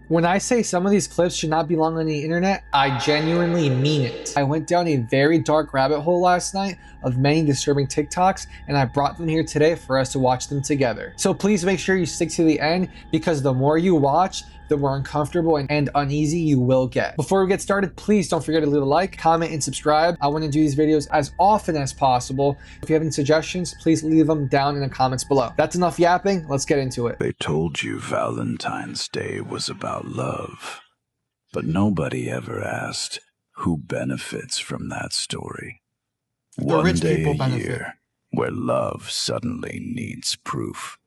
When I say some of these clips should not belong on the internet, I genuinely mean it. I went down a very dark rabbit hole last night of many disturbing TikToks, and I brought them here today for us to watch them together. So please make sure you stick to the end, because the more you watch, the more uncomfortable and uneasy you will get. Before we get started, please don't forget to leave a like, comment, and subscribe. I want to do these videos as often as possible. If you have any suggestions, please leave them down in the comments below. That's enough yapping, let's get into it. They told you Valentine's Day was about love, but nobody ever asked who benefits from that story. The One rich day people a benefit. year where love suddenly needs proof,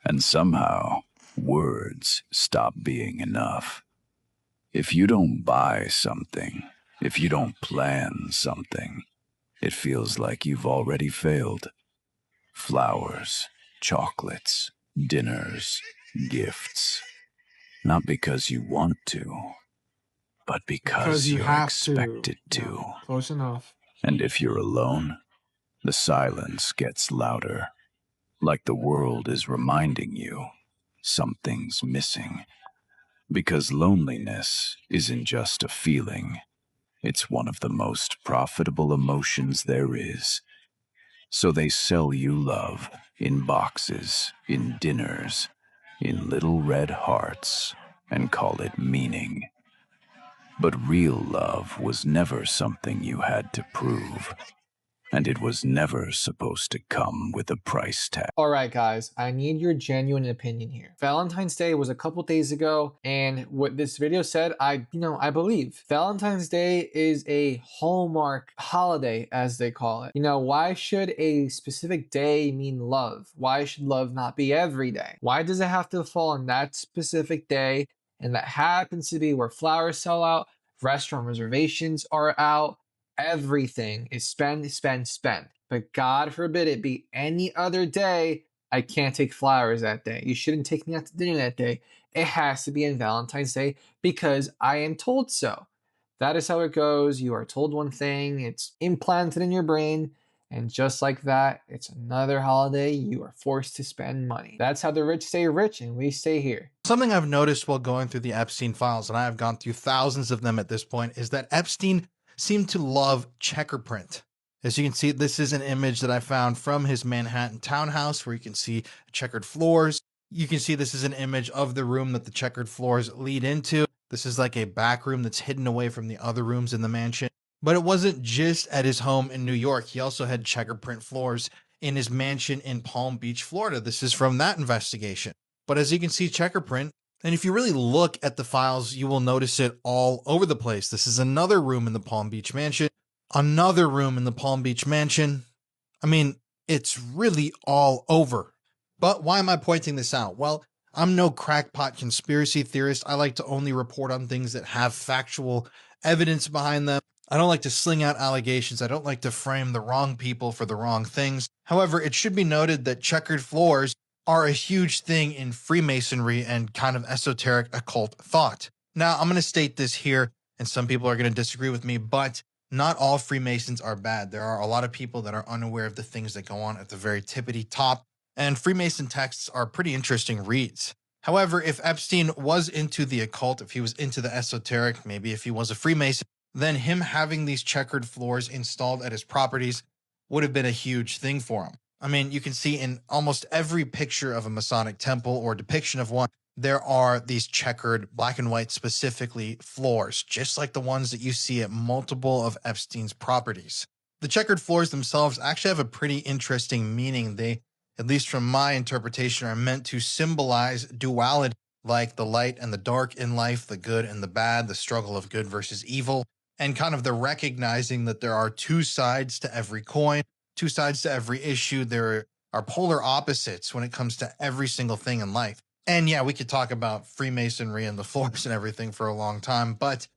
and somehow words stop being enough. If you don't buy something, if you don't plan something, it feels like you've already failed. Flowers, chocolates, dinners, gifts. Not because you want to, but because you you're have expected to. to. Yeah, close enough. And if you're alone, the silence gets louder, like the world is reminding you something's missing. Because loneliness isn't just a feeling, it's one of the most profitable emotions there is. So they sell you love in boxes, in dinners, in little red hearts, and call it meaning. But real love was never something you had to prove, and it was never supposed to come with a price tag. All right, guys, I need your genuine opinion here. Valentine's Day was a couple days ago, and what this video said, I believe. Valentine's Day is a hallmark holiday, as they call it. Why should a specific day mean love? Why should love not be every day? Why does it have to fall on that specific day? And that happens to be where flowers sell out, restaurant reservations are out, everything is spend, spend, spend. But God forbid it be any other day, I can't take flowers that day. You shouldn't take me out to dinner that day. It has to be on Valentine's Day because I am told so. That is how it goes. You are told one thing, it's implanted in your brain, and just like that, it's another holiday you are forced to spend money. That's how the rich stay rich and we stay here. Something I've noticed while going through the Epstein files, and I have gone through thousands of them at this point, is that Epstein seemed to love checker print. As you can see, this is an image that I found from his Manhattan townhouse where you can see checkered floors. You can see this is an image of the room that the checkered floors lead into. This is like a back room that's hidden away from the other rooms in the mansion. But it wasn't just at his home in New York. He also had checker print floors in his mansion in Palm Beach, Florida. This is from that investigation. But as you can see, checker print, and if you really look at the files, you will notice it all over the place. This is another room in the Palm Beach mansion, another room in the Palm Beach mansion. I mean, it's really all over. But why am I pointing this out? Well, I'm no crackpot conspiracy theorist. I like to only report on things that have factual evidence behind them. I don't like to sling out allegations. I don't like to frame the wrong people for the wrong things. However, it should be noted that checkered floors are a huge thing in Freemasonry and kind of esoteric occult thought. Now, I'm going to state this here, and some people are going to disagree with me, but not all Freemasons are bad. There are a lot of people that are unaware of the things that go on at the very tippity top, and Freemason texts are pretty interesting reads. However, if Epstein was into the occult, if he was into the esoteric, maybe if he was a Freemason, then him having these checkered floors installed at his properties would have been a huge thing for him. I mean, you can see in almost every picture of a Masonic temple or depiction of one, there are these checkered, black and white specifically, floors, just like the ones that you see at multiple of Epstein's properties. The checkered floors themselves actually have a pretty interesting meaning. They, at least from my interpretation, are meant to symbolize duality, like the light and the dark in life, the good and the bad, the struggle of good versus evil, and kind of the recognizing that there are two sides to every coin, two sides to every issue. There are polar opposites when it comes to every single thing in life. And yeah, we could talk about Freemasonry and the floors and everything for a long time, but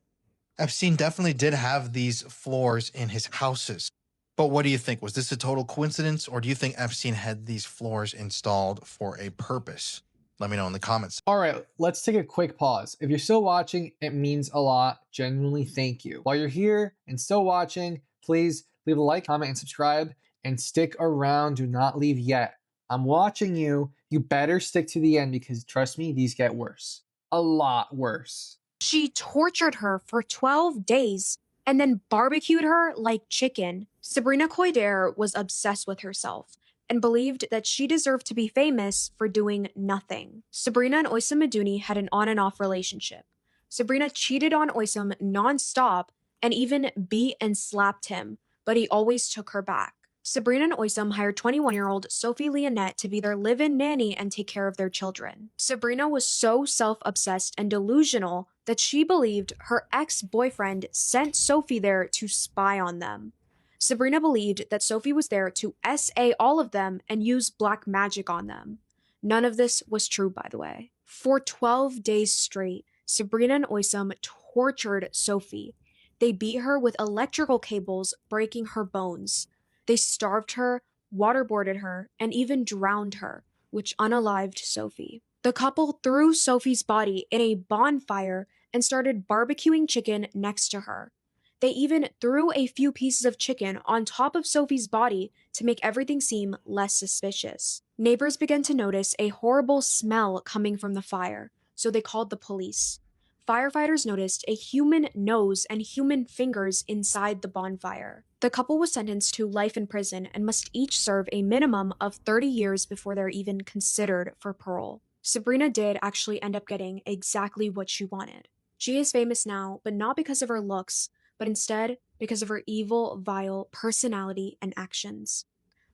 Epstein definitely did have these floors in his houses. But what do you think? Was this a total coincidence, or do you think Epstein had these floors installed for a purpose? Let me know in the comments. All right, let's take a quick pause. If you're still watching, it means a lot. Genuinely, thank you. While you're here and still watching, please leave a like, comment, and subscribe, and stick around. Do not leave yet. I'm watching you. You better stick to the end because trust me, these get worse. a lot worse. She tortured her for 12 days and then barbecued her like chicken. Sabrina Koider was obsessed with herself and believed that she deserved to be famous for doing nothing. Sabrina and Oysam Meduni had an on and off relationship. Sabrina cheated on Oysam nonstop and even beat and slapped him, but he always took her back. Sabrina and Oysam hired 21-year-old Sophie Leonette to be their live-in nanny and take care of their children. Sabrina was so self-obsessed and delusional that she believed her ex-boyfriend sent Sophie there to spy on them. Sabrina believed that Sophie was there to SA all of them and use black magic on them. None of this was true, by the way. For 12 days straight, Sabrina and Oysam tortured Sophie. They beat her with electrical cables, breaking her bones. They starved her, waterboarded her, and even drowned her, which unalived Sophie. The couple threw Sophie's body in a bonfire and started barbecuing chicken next to her. They even threw a few pieces of chicken on top of Sophie's body to make everything seem less suspicious. Neighbors began to notice a horrible smell coming from the fire, so they called the police. Firefighters noticed a human nose and human fingers inside the bonfire. The couple was sentenced to life in prison and must each serve a minimum of 30 years before they're even considered for parole. Sabrina did actually end up getting exactly what she wanted. She is famous now, but not because of her looks, but instead because of her evil, vile personality and actions.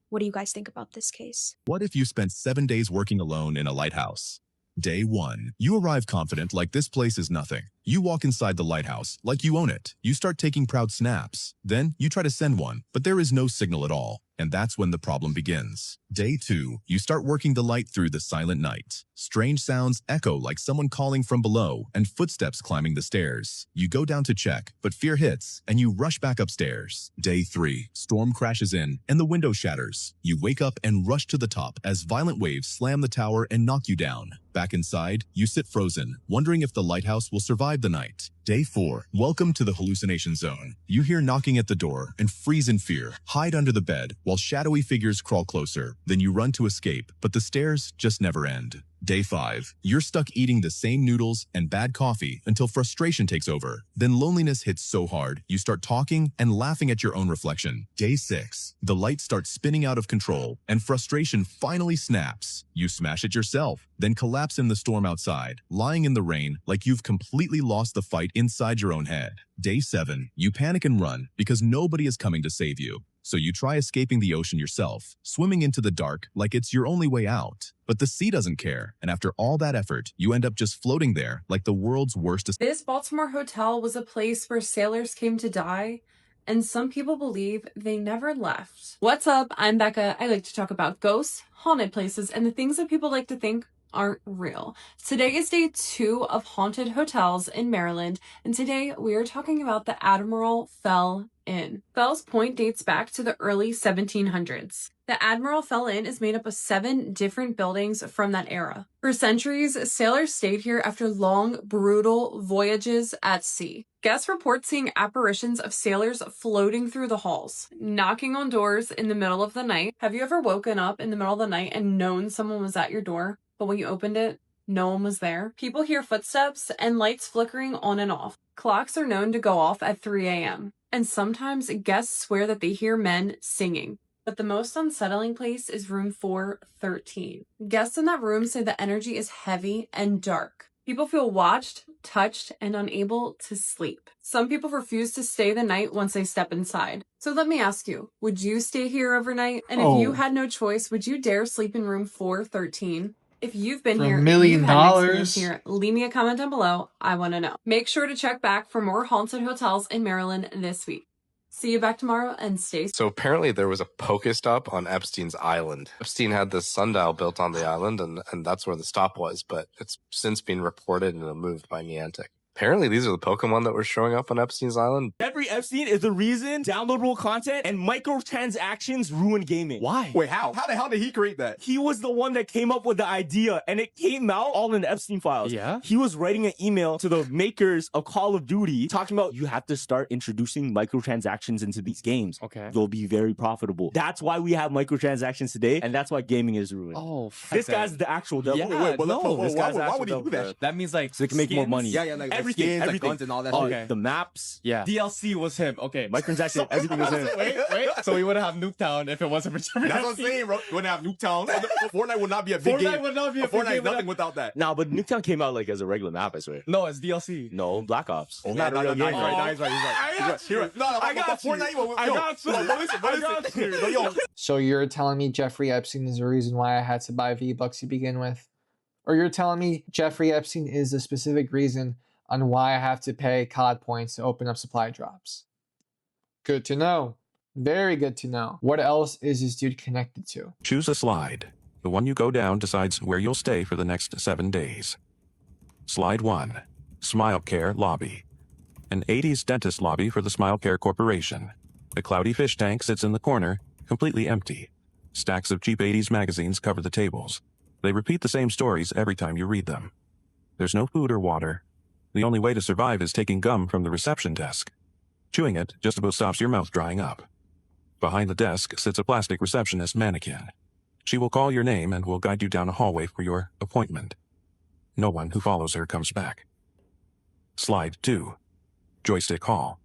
What do you guys think about this case? What if you spent 7 days working alone in a lighthouse? Day 1. You arrive confident like this place is nothing. You walk inside the lighthouse like you own it. You start taking proud snaps. Then you try to send one, but there is no signal at all. And that's when the problem begins. Day 2. You start working the light through the silent night. Strange sounds echo like someone calling from below and footsteps climbing the stairs. You go down to check, but fear hits and you rush back upstairs. Day 3. Storm crashes in and the window shatters. You wake up and rush to the top as violent waves slam the tower and knock you down. Back inside, you sit frozen, wondering if the lighthouse will survive the night. Day 4. Welcome to the hallucination zone. You hear knocking at the door and freeze in fear. Hide under the bed while shadowy figures crawl closer. Then you run to escape, but the stairs just never end. Day 5. You're stuck eating the same noodles and bad coffee until frustration takes over. Then loneliness hits so hard, you start talking and laughing at your own reflection. Day 6. The light starts spinning out of control and frustration finally snaps. You smash it yourself, then collapse in the storm outside, lying in the rain like you've completely lost the fight inside your own head. Day 7. You panic and run because nobody is coming to save you. So you try escaping the ocean yourself, swimming into the dark like it's your only way out. But the sea doesn't care, and after all that effort, you end up just floating there like the world's worst. This Baltimore hotel was a place where sailors came to die, and some people believe they never left. What's up? I'm Becca. I like to talk about ghosts, haunted places, and the things that people like to think aren't real. Today is day 2 of haunted hotels in Maryland, and today we are talking about the Admiral Fell Inn. Fell's Point dates back to the early 1700s. The Admiral Fell Inn is made up of 7 different buildings from that era. For centuries, sailors stayed here after long, brutal voyages at sea. Guests report seeing apparitions of sailors floating through the halls, knocking on doors in the middle of the night. Have you ever woken up in the middle of the night and known someone was at your door, but when you opened it, no one was there? People hear footsteps and lights flickering on and off. Clocks are known to go off at 3 a.m. And sometimes guests swear that they hear men singing. But the most unsettling place is room 413. Guests in that room say the energy is heavy and dark. People feel watched, touched, and unable to sleep. Some people refuse to stay the night once they step inside. So let me ask you, would you stay here overnight? And if you had no choice, would you dare sleep in room 413? If you've been here, $1 million. you've had an experience here, leave me a comment down below. I want to know. Make sure to check back for more haunted hotels in Maryland this week. See you back tomorrow and stay safe. So apparently there was a Pokestop on Epstein's island. Epstein had this sundial built on the island, and that's where the stop was, but it's since been reported and removed by Niantic. Apparently, these are the Pokemon that were showing up on Epstein's Island. Jeffrey Epstein is the reason downloadable content and microtransactions ruin gaming. Why? Wait, how? How the hell did he create that? He was the one that came up with the idea, and it came out all in the Epstein files. Yeah? He was writing an email to the makers of Call of Duty talking about you have to start introducing microtransactions into these games. Okay. You'll be very profitable. That's why we have microtransactions today, and that's why gaming is ruined. Oh, This guy's the actual devil. Yeah, This guy's why actual would he devil. do that? That means like So they can make more skins? money. Yeah, like Everything, skins, everything. like guns and all that Oh, shit. the maps. Yeah. DLC was him. Okay. Microtransaction, everything was him. Wait. So we wouldn't have Nuketown if it wasn't for Jeffrey That's what I'm Epstein. saying, bro. We wouldn't have Nuketown. Fortnite would not be a big game. Fortnite would not be a big Fortnite game is nothing without that. Nah, but Nuketown came out like as a regular map, I swear. No, it's DLC. No, Black Ops. Oh, not a real game. He's right. No, I got you. I got you. Listen. Yo, So you're telling me Jeffrey Epstein is the reason why I had to buy V-Bucks to begin with? Or you're telling me Jeffrey Epstein is the specific reason on why I have to pay COD points to open up supply drops? Good to know. Very good to know. What else is this dude connected to? Choose a slide. The one you go down decides where you'll stay for the next 7 days. Slide 1. Smile Care Lobby. An 80s dentist lobby for the Smile Care Corporation. The cloudy fish tank sits in the corner, completely empty. Stacks of cheap 80s magazines cover the tables. They repeat the same stories every time you read them. There's no food or water. The only way to survive is taking gum from the reception desk. Chewing it just about stops your mouth drying up. Behind the desk sits a plastic receptionist mannequin. She will call your name and will guide you down a hallway for your appointment. No one who follows her comes back. Slide 2. Joystick Hall.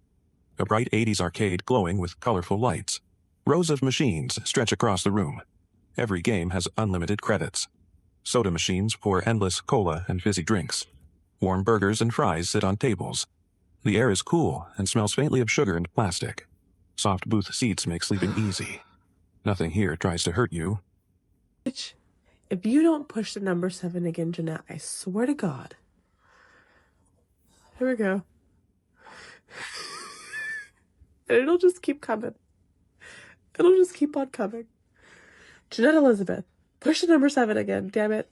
A bright 80s arcade glowing with colorful lights. Rows of machines stretch across the room. Every game has unlimited credits. Soda machines pour endless cola and fizzy drinks. Warm burgers and fries sit on tables. The air is cool and smells faintly of sugar and plastic. Soft booth seats make sleeping easy. Nothing here tries to hurt you. If you don't push the number 7 again, Jeanette, I swear to God. Here we go. And it'll just keep coming. It'll just keep on coming. Jeanette Elizabeth, push the number 7 again, damn it.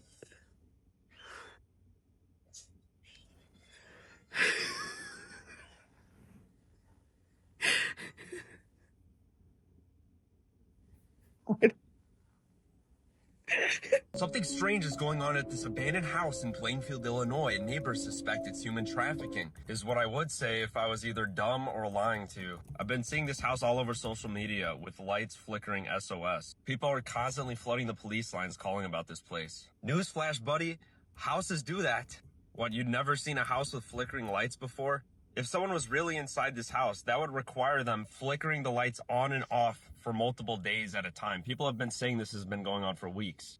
Something strange is going on at this abandoned house in Plainfield, Illinois. Neighbors suspect it's human trafficking, is what I would say if I was either dumb or lying to you. I've been seeing this house all over social media with lights flickering SOS. People are constantly flooding the police lines calling about this place. Newsflash, buddy, houses do that. What, you'd never seen a house with flickering lights before? If someone was really inside this house, that would require them flickering the lights on and off for multiple days at a time. People have been saying this has been going on for weeks.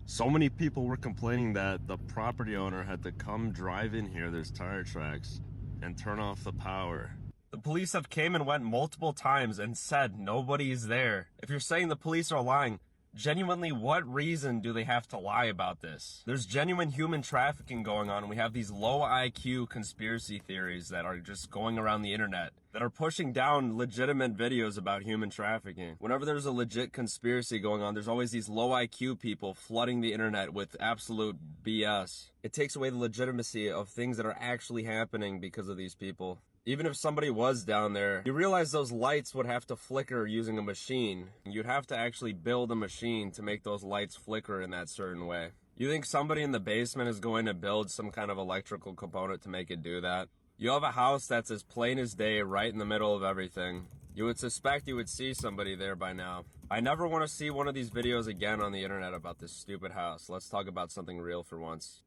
So many people were complaining that the property owner had to come drive in here, there's tire tracks, and turn off the power. The police have came and went multiple times and said nobody's there. If you're saying the police are lying, genuinely, what reason do they have to lie about this? There's genuine human trafficking going on. We have these low IQ conspiracy theories that are just going around the internet that are pushing down legitimate videos about human trafficking. Whenever there's a legit conspiracy going on, there's always these low IQ people flooding the internet with absolute BS. It takes away the legitimacy of things that are actually happening because of these people. Even if somebody was down there, you realize those lights would have to flicker using a machine. You'd have to actually build a machine to make those lights flicker in that certain way. You think somebody in the basement is going to build some kind of electrical component to make it do that? You have a house that's as plain as day right in the middle of everything. You would suspect you would see somebody there by now. I never want to see one of these videos again on the internet about this stupid house. Let's talk about something real for once.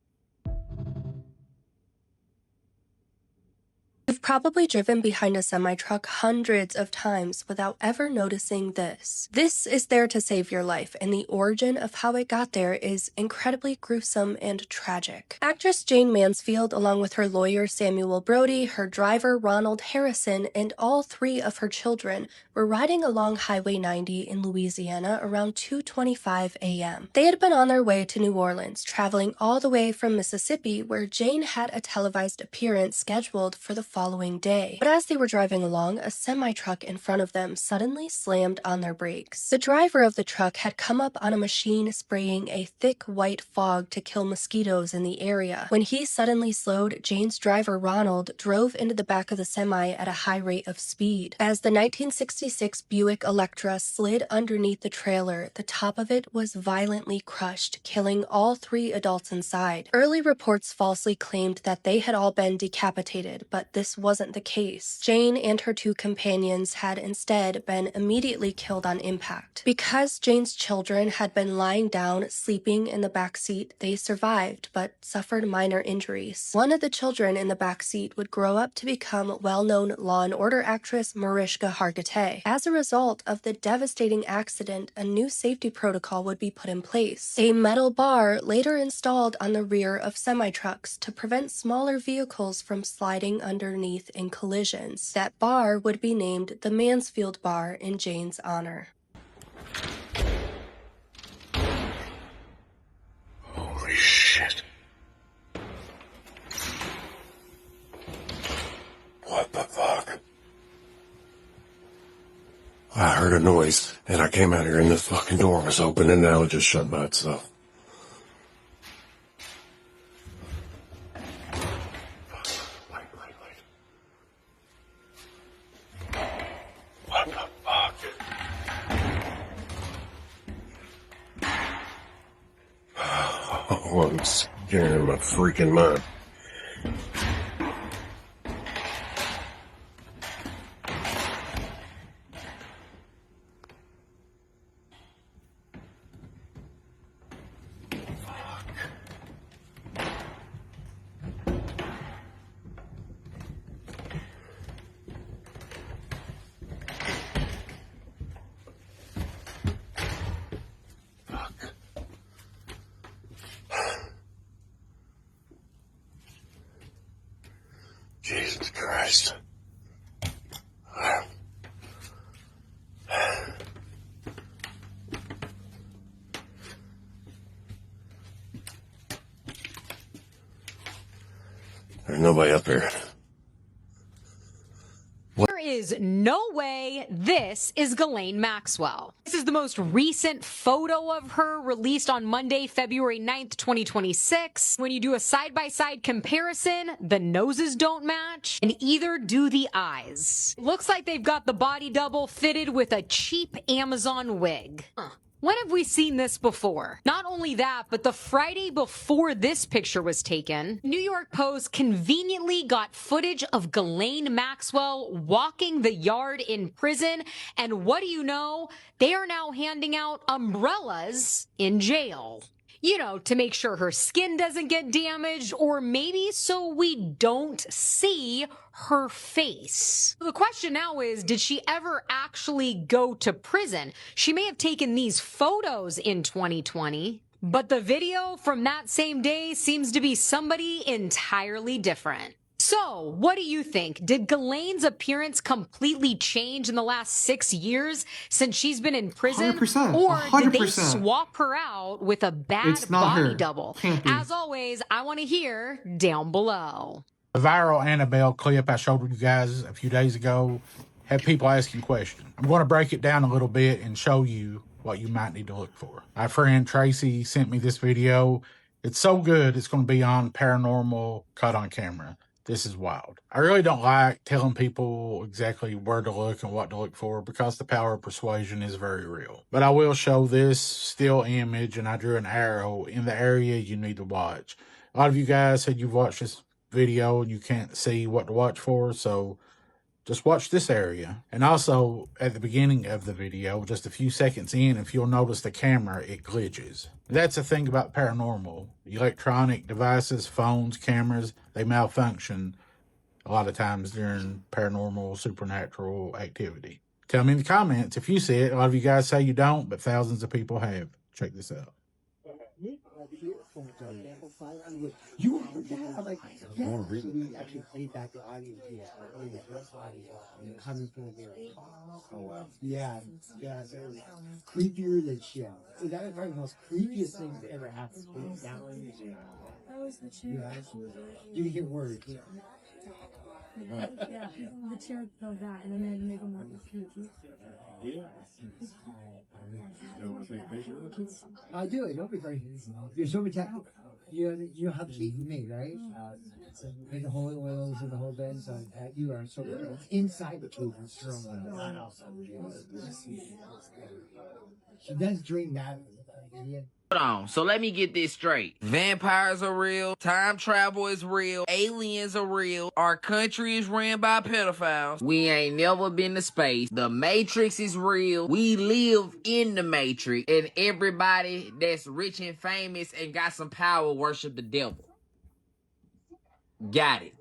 You've probably driven behind a semi-truck hundreds of times without ever noticing this. This is there to save your life, and the origin of how it got there is incredibly gruesome and tragic. Actress Jane Mansfield, along with her lawyer Samuel Brody, her driver Ronald Harrison, and all 3 of her children were riding along Highway 90 in Louisiana around 2:25 a.m. They had been on their way to New Orleans, traveling all the way from Mississippi, where Jane had a televised appearance scheduled for the following following day. But as they were driving along, a semi-truck in front of them suddenly slammed on their brakes. The driver of the truck had come up on a machine spraying a thick white fog to kill mosquitoes in the area. When he suddenly slowed, Jane's driver Ronald drove into the back of the semi at a high rate of speed. As the 1966 Buick Electra slid underneath the trailer, the top of it was violently crushed, killing all 3 adults inside. Early reports falsely claimed that they had all been decapitated, but this wasn't the case. Jane and her 2 companions had instead been immediately killed on impact. Because Jane's children had been lying down, sleeping in the back seat, they survived, but suffered minor injuries. One of the children in the back seat would grow up to become well-known Law and Order actress Mariska Hargitay. As a result of the devastating accident, a new safety protocol would be put in place. A metal bar later installed on the rear of semi-trucks to prevent smaller vehicles from sliding underneath in collisions. That bar would be named the Mansfield Bar in Jane's honor. Holy shit. What the fuck? I heard a noise, and I came out here and this fucking door was open, and now it just shut by itself. What the fuck? Oh, I'm scared my freaking mind. Jesus Christ. There's nobody up here. There is no way this is Ghislaine Maxwell. This is the most recent photo of her released on Monday, February 9th, 2026. When you do a side-by-side comparison, the noses don't match, and either do the eyes. Looks like they've got the body double fitted with a cheap Amazon wig. When have we seen this before? Not only that, but the Friday before this picture was taken, New York Post conveniently got footage of Ghislaine Maxwell walking the yard in prison, and what do you know? They are now handing out umbrellas in jail. You know, to make sure her skin doesn't get damaged, or maybe so we don't see her face. The question now is, did she ever actually go to prison? She may have taken these photos in 2020, but the video from that same day seems to be somebody entirely different. So, what do you think? Did Ghislaine's appearance completely change in the last 6 years since she's been in prison? 100%, Or did they 100%. swap her out with a bad It's not body her. double? Can't be. As always, I want to hear down below. The viral Annabelle clip I showed you guys a few days ago had people asking questions. I'm going to break it down a little bit and show you what you might need to look for. My friend Tracy sent me this video. It's so good, it's going to be on Paranormal Caught on Camera. This is wild. I really don't like telling people exactly where to look and what to look for because the power of persuasion is very real. But I will show this still image, and I drew an arrow in the area you need to watch. A lot of you guys said you've watched this video and you can't see what to watch for, so just watch this area. And also, at the beginning of the video, just a few seconds in, if you'll notice the camera, it glitches. That's the thing about paranormal. Electronic devices, phones, cameras, they malfunction a lot of times during paranormal, supernatural activity. Tell me in the comments if you see it. A lot of you guys say you don't, but thousands of people have. Check this out. You yeah, like yeah. So we actually played back the audio coming from there. Oh wow. Yeah, yeah. So it was creepier than shit. So that was probably the most creepiest thing that ever happened. That was the shit. Yeah. You hear words. Yeah, the chair goes back and then make them more confused. I do it. Don't be crazy. You're so much you know how to eat me, right? And the whole oils and the whole bed. So you are so inside the tube. So that's dream that. Hold on, so let me get this straight. Vampires are real, time travel is real, aliens are real, our country is ran by pedophiles, we ain't never been to space, the Matrix is real, we live in the Matrix, and everybody that's rich and famous and got some power worship the devil. Got it.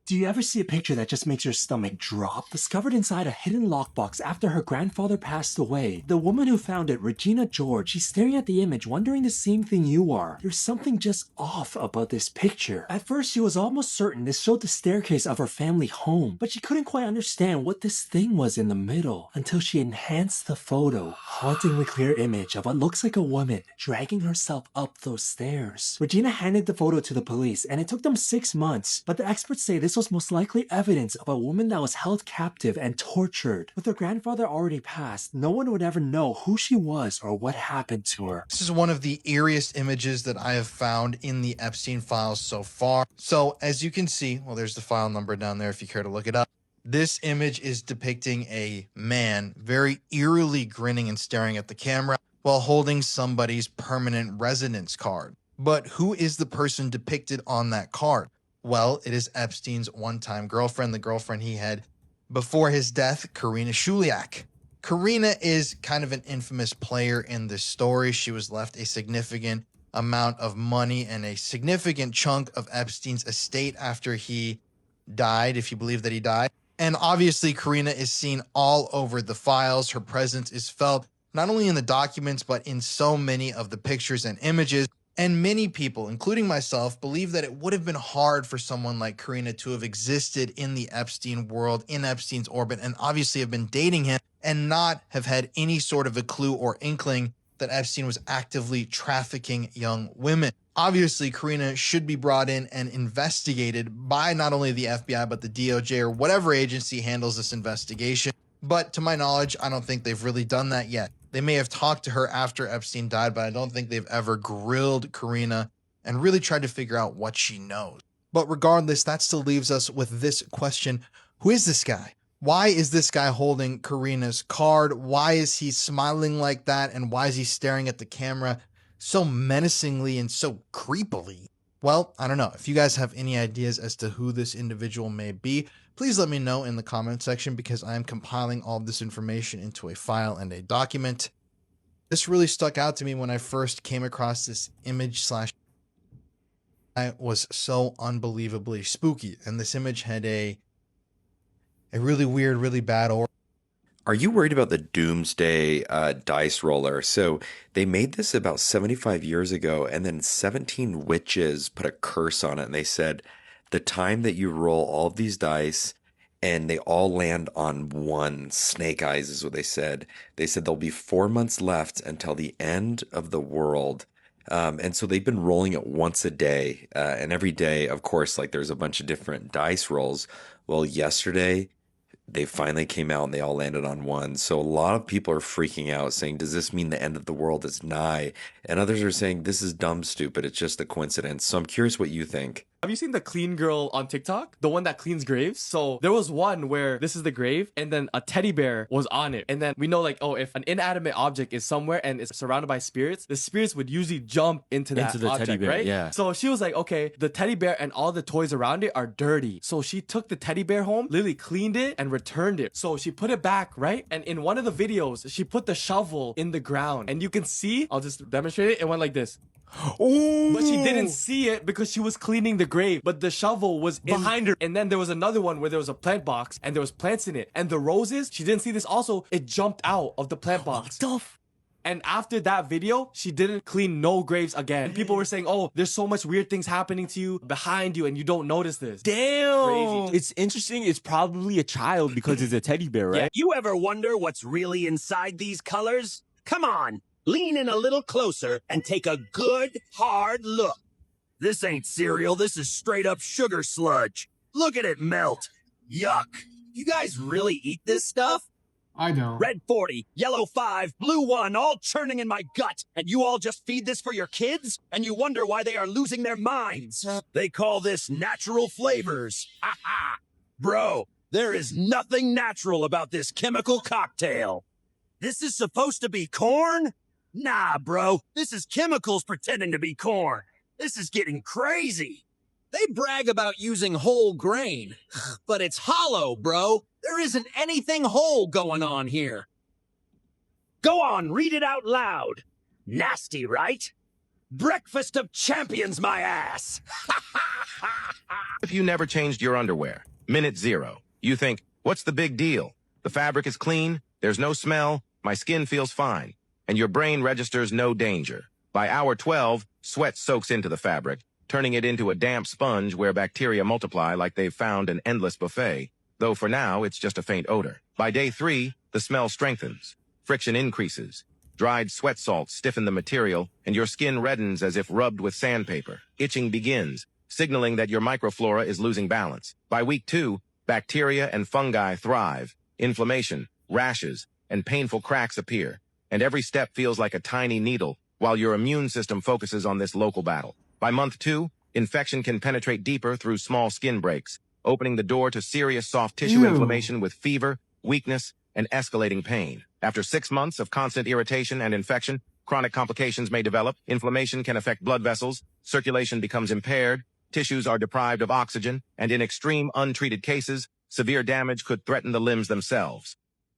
Do you ever see a picture that just makes your stomach drop? Discovered inside a hidden lockbox after her grandfather passed away. The woman who found it, Regina George, she's staring at the image, wondering the same thing you are. There's something just off about this picture. At first, she was almost certain this showed the staircase of her family home, but she couldn't quite understand what this thing was in the middle until she enhanced the photo. Hauntingly clear image of what looks like a woman dragging herself up those stairs. Regina handed the photo to the police, and it took them 6 months, but the experts say this was most likely evidence of a woman that was held captive and tortured. With her grandfather already passed, no one would ever know who she was or what happened to her. This is one of the eeriest images that I have found in the Epstein files so far. So as you can see, well, there's the file number down there if you care to look it up. This image is depicting a man very eerily grinning and staring at the camera while holding somebody's permanent residence card. But who is the person depicted on that card? Well, it is Epstein's one-time girlfriend, the girlfriend he had before his death, Karina Shuliak. Karina is kind of an infamous player in this story. She was left a significant amount of money and a significant chunk of Epstein's estate after he died, if you believe that he died. And obviously, Karina is seen all over the files. Her presence is felt not only in the documents, but in so many of the pictures and images. And many people, including myself, believe that it would have been hard for someone like Karina to have existed in the Epstein world, in Epstein's orbit, and obviously have been dating him and not have had any sort of a clue or inkling that Epstein was actively trafficking young women. Obviously, Karina should be brought in and investigated by not only the FBI, but the DOJ or whatever agency handles this investigation. But to my knowledge, I don't think they've really done that yet. They may have talked to her after Epstein died, but I don't think they've ever grilled Karina and really tried to figure out what she knows. But regardless, that still leaves us with this question. Who is this guy? Why is this guy holding Karina's card? Why is he smiling like that? And why is he staring at the camera so menacingly and so creepily? Well, I don't know. If you guys have any ideas as to who this individual may be, please let me know in the comment section because I am compiling all of this information into a file and a document. This really stuck out to me when I first came across this image / I was so unbelievably spooky. And this image had a really weird, really bad aura. Are you worried about the Doomsday dice roller? So they made this about 75 years ago, and then 17 witches put a curse on it, and they said the time that you roll all of these dice and they all land on one, snake eyes is what they said. They said there'll be 4 months left until the end of the world. And so they've been rolling it once a day. And every day, of course, like there's a bunch of different dice rolls. Well, yesterday, they finally came out and they all landed on one. So a lot of people are freaking out saying, does this mean the end of the world is nigh? And others are saying, this is dumb, stupid. It's just a coincidence. So I'm curious what you think. Have you seen the clean girl on TikTok? The one that cleans graves? So there was one where this is the grave and then a teddy bear was on it. And then we know like, oh, if an inanimate object is somewhere and it's surrounded by spirits, the spirits would usually jump into that the object, teddy bear, right? yeah. So she was like, okay, the teddy bear and all the toys around it are dirty. So she took the teddy bear home, literally cleaned it and returned it. So she put it back, right? And in one of the videos, she put the shovel in the ground. And you can see, I'll just demonstrate it. It went like this. Ooh. But she didn't see it because she was cleaning the grave. But the shovel was behind her. And then there was another one where there was a plant box and there was plants in it. And the roses, she didn't see this also. It jumped out of the plant box. And after that video, she didn't clean no graves again. People were saying, oh, there's so much weird things happening to you behind you and you don't notice this. Damn. Crazy. It's interesting. It's probably a child because it's a teddy bear, right? Yeah. You ever wonder what's really inside these colors? Come on. Lean in a little closer and take a good, hard look. This ain't cereal, this is straight up sugar sludge. Look at it melt. Yuck. You guys really eat this stuff? I don't. Red 40, yellow 5, blue 1, all churning in my gut. And you all just feed this for your kids? And you wonder why they are losing their minds. They call this natural flavors. Ha ha. Bro, there is nothing natural about this chemical cocktail. This is supposed to be corn? Nah, bro. This is chemicals pretending to be corn. This is getting crazy. They brag about using whole grain, but it's hollow, bro. There isn't anything whole going on here. Go on, read it out loud. Nasty, right? Breakfast of champions, my ass. If you never changed your underwear, minute 0, you think, what's the big deal? The fabric is clean, there's no smell, my skin feels fine, and your brain registers no danger. By hour 12, sweat soaks into the fabric, turning it into a damp sponge where bacteria multiply like they've found an endless buffet, though for now it's just a faint odor. By day 3, the smell strengthens, friction increases, dried sweat salts stiffen the material, and your skin reddens as if rubbed with sandpaper. Itching begins, signaling that your microflora is losing balance. By week 2, bacteria and fungi thrive, inflammation, rashes, and painful cracks appear, and every step feels like a tiny needle, while your immune system focuses on this local battle. By month 2, infection can penetrate deeper through small skin breaks, opening the door to serious soft tissue inflammation with fever, weakness, and escalating pain. After 6 months of constant irritation and infection, chronic complications may develop. Inflammation can affect blood vessels, circulation becomes impaired, tissues are deprived of oxygen, and in extreme untreated cases, severe damage could threaten the limbs themselves.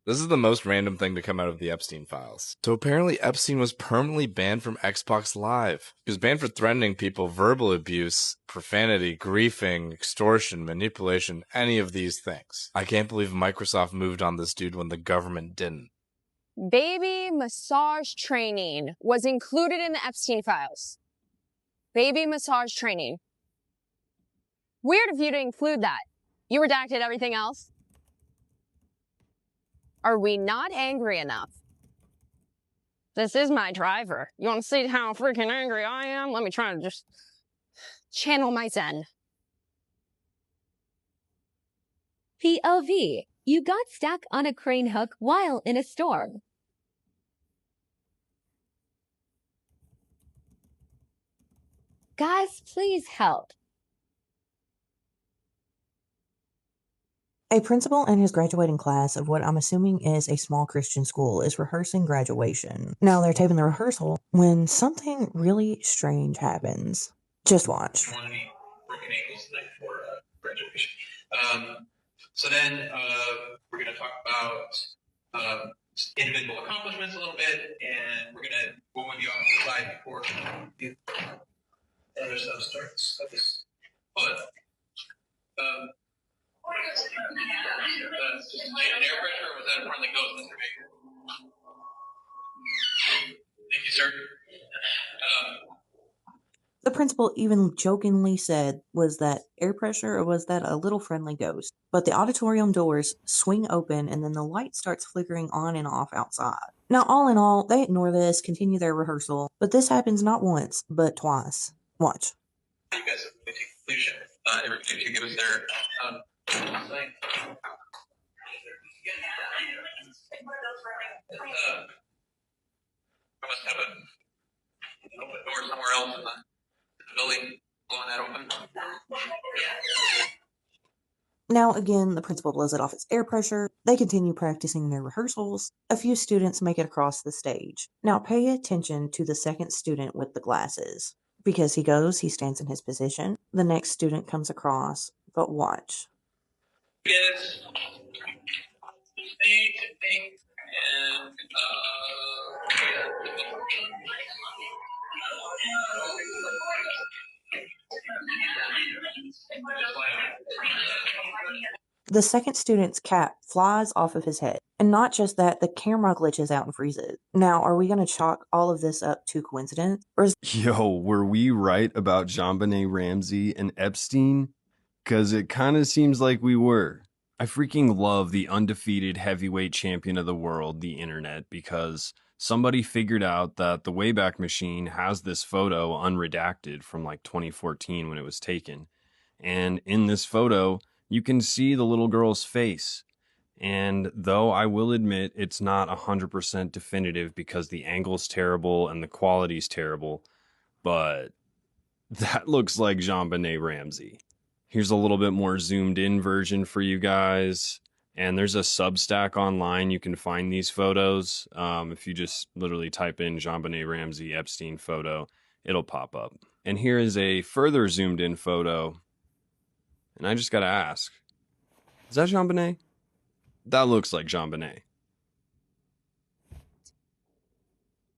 This is the most random thing to come out of the Epstein files. So apparently Epstein was permanently banned from Xbox Live. He was banned for threatening people, verbal abuse, profanity, griefing, extortion, manipulation, any of these things. I can't believe Microsoft moved on this dude when the government didn't. Baby massage training was included in the Epstein files. Baby massage training. Weird of you to include that. You redacted everything else? Are we not angry enough? This is my driver. You want to see how freaking angry I am? Let me try to just channel my zen. POV. You got stuck on a crane hook while in a storm. Guys, please help. A principal and his graduating class of what I'm assuming is a small Christian school is rehearsing graduation. Now they're taping the rehearsal when something really strange happens. Just watch. Broken ankles the night before graduation. So then we're going to talk about individual accomplishments a little bit, and we're going to go with you off the slide before the other stuff starts. But that's just air pressure, or was that a friendly ghost, Mr. Baker? Thank you, sir. The principal even jokingly said, was that air pressure or was that a little friendly ghost? But the auditorium doors swing open and then the light starts flickering on and off outside. Now, all in all, they ignore this, continue their rehearsal, but this happens not once, but twice. Watch. You guys have to take conclusion. Everybody can give us their thing. I must have an open door somewhere else in the building, blowing that open. Now, again, the principal blows it off its air pressure. They continue practicing their rehearsals. A few students make it across the stage. Now, pay attention to the second student with the glasses. Because he stands in his position. The next student comes across, but watch. Yes. Stage, and The second student's cap flies off of his head. And not just that, the camera glitches out and freezes. Now, are we going to chalk all of this up to coincidence? Or is Yo, were we right about JonBenet Ramsey and Epstein? Because it kind of seems like we were. I freaking love the undefeated heavyweight champion of the world, the internet, because somebody figured out that the Wayback Machine has this photo unredacted from like 2014 when it was taken. And in this photo, you can see the little girl's face. And though I will admit it's not 100% definitive because the angle's terrible and the quality's terrible, but that looks like JonBenet Ramsey. Here's a little bit more zoomed in version for you guys. And there's a Substack online. You can find these photos. If you just literally type in JonBenet Ramsey Epstein photo, it'll pop up. And here is a further zoomed in photo. And I just got to ask, is that JonBenet? That looks like JonBenet.